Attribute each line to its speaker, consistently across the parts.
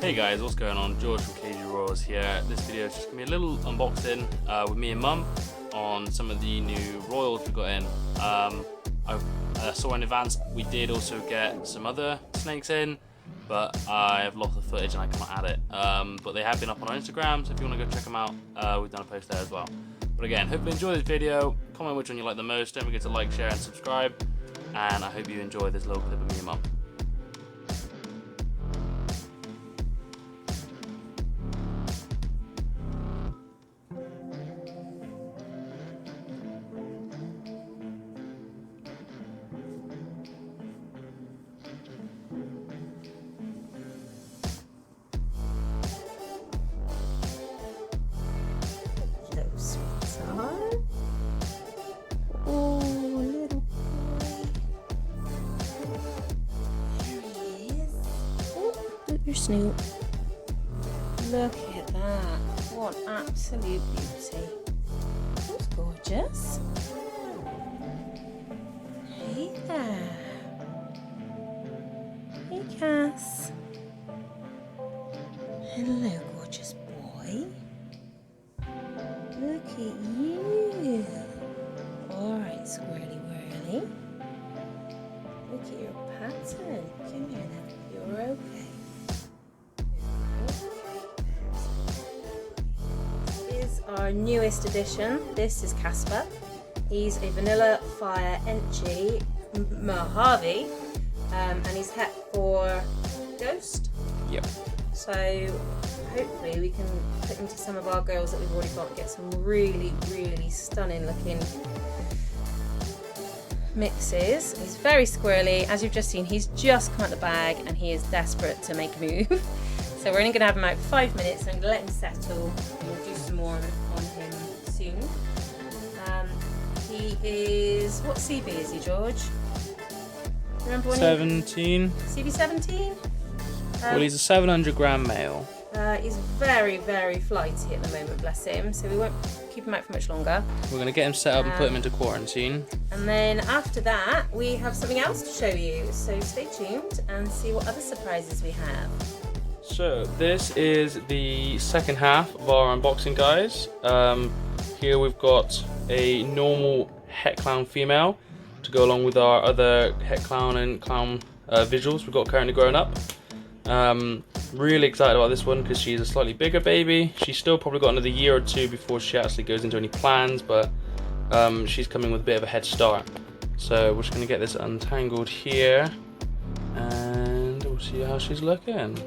Speaker 1: Hey guys, what's going on? George from KG Royals here. This video is just going to be a little unboxing with me and Mum on some of the new Royals we got in. I saw in advance we did also get some other snakes in, but I have lost the footage and I can't add it. But they have been up on our Instagram, so if you want to go check them out, we've done a post there as well. But again, hope you enjoy this video. Comment which one you like the most. Don't forget to like, share and subscribe. And I hope you enjoy this little clip of me and Mum.
Speaker 2: Your Snoop. Look at that. What absolute beauty. That's gorgeous. Hey there. Hey Cass. Hello, gorgeous boy. Look at you. Alright, squirrely whirly. Look at your pattern. Come here then. You're okay. Our newest addition. This is Casper. He's a vanilla fire Enchi Mojave, and he's het for Ghost.
Speaker 1: Yep.
Speaker 2: So hopefully we can put him to some of our girls that we've already got and get some really stunning looking mixes. He's very squirrely. As you've just seen, he's just come out the bag and he is desperate to make a move. So we're only going to have him out for 5 minutes. I'm going to let him settle and we'll do some more on him soon. He is, what CB is he, George? Remember when
Speaker 1: 17.
Speaker 2: CB17?
Speaker 1: Well, he's a 700 gram male.
Speaker 2: He's very flighty at the moment, bless him. So we won't keep him out for much longer.
Speaker 1: We're going to get him set up and put him into quarantine.
Speaker 2: And then after that, we have something else to show you. So stay tuned and see what other surprises we have.
Speaker 1: So this is the second half of our unboxing, guys. Here we've got a normal het clown female to go along with our other het clown and clown visuals we've got currently growing up. Really excited about this one because she's a slightly bigger baby. She's still probably got another year or two before she actually goes into any plans, but she's coming with a bit of a head start. So we're just going to get this untangled here and we'll see how she's looking.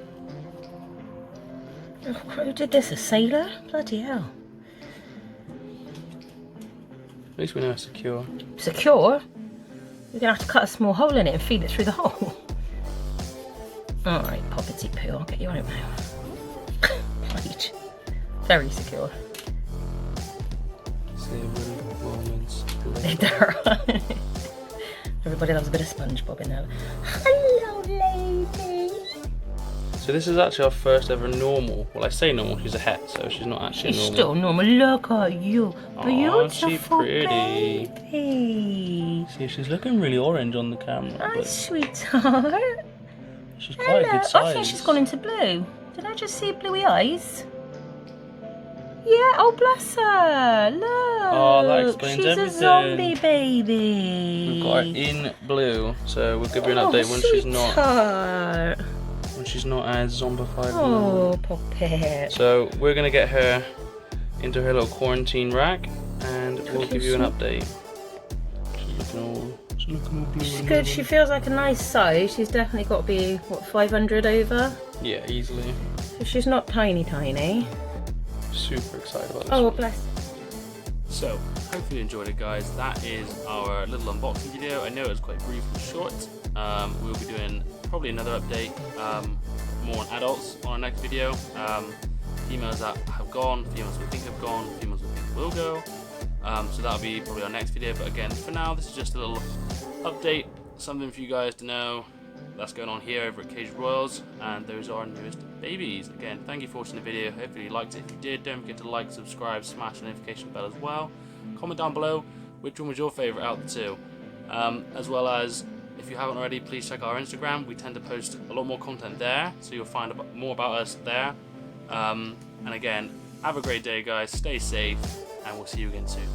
Speaker 2: Who did this? A sailor? Bloody hell.
Speaker 1: At least we know it's secure.
Speaker 2: Secure? You're going to have to cut a small hole in it and feed it through the hole. Alright, poppity poo, I'll get you on it now. Right. Very secure. Everybody loves a bit of SpongeBob in there. Hello, lady.
Speaker 1: So this is actually our first ever normal. Well, I say normal, she's a het, so she's not actually
Speaker 2: She's
Speaker 1: normal.
Speaker 2: still normal. Look at you.
Speaker 1: Aw, she
Speaker 2: Beautiful
Speaker 1: pretty.
Speaker 2: baby.
Speaker 1: See, she's looking really orange on the camera.
Speaker 2: Hi,
Speaker 1: But
Speaker 2: sweetheart.
Speaker 1: she's quite a
Speaker 2: Hello.
Speaker 1: good size.
Speaker 2: I think she's gone into blue. Did I just see bluey eyes? Yeah, oh bless her. Look.
Speaker 1: Oh, that explains
Speaker 2: she's
Speaker 1: everything.
Speaker 2: She's a zombie baby.
Speaker 1: We've got her in blue, so we'll give you an update when she's not as zombified.
Speaker 2: Oh, puppet.
Speaker 1: So we're gonna get her into her little quarantine rack, and we'll give you an update. She's looking all blue.
Speaker 2: She's good. She feels like a nice size. She's definitely got to be what, 500 over.
Speaker 1: Yeah, easily.
Speaker 2: So she's not tiny.
Speaker 1: Super excited about this.
Speaker 2: Oh,
Speaker 1: one.
Speaker 2: bless.
Speaker 1: So, hopefully you enjoyed it, guys. That is our little unboxing video. I know it was quite brief and short. We'll be doing probably another update, more on adults on our next video. Females that have gone, females we think have gone, females we think will go. So that'll be probably our next video. But again, for now, this is just a little update, something for you guys to know that's going on here over at Cage Royals, and those are our newest babies. Again, thank you for watching the video. Hopefully you liked it. If you did, don't forget to like, subscribe, smash the notification bell as well. Comment down below which one was your favourite out of the two, as well as If you haven't already, please check our Instagram. We tend to post a lot more content there, so you'll find more about us there. And again, have a great day, guys. Stay safe, and we'll see you again soon.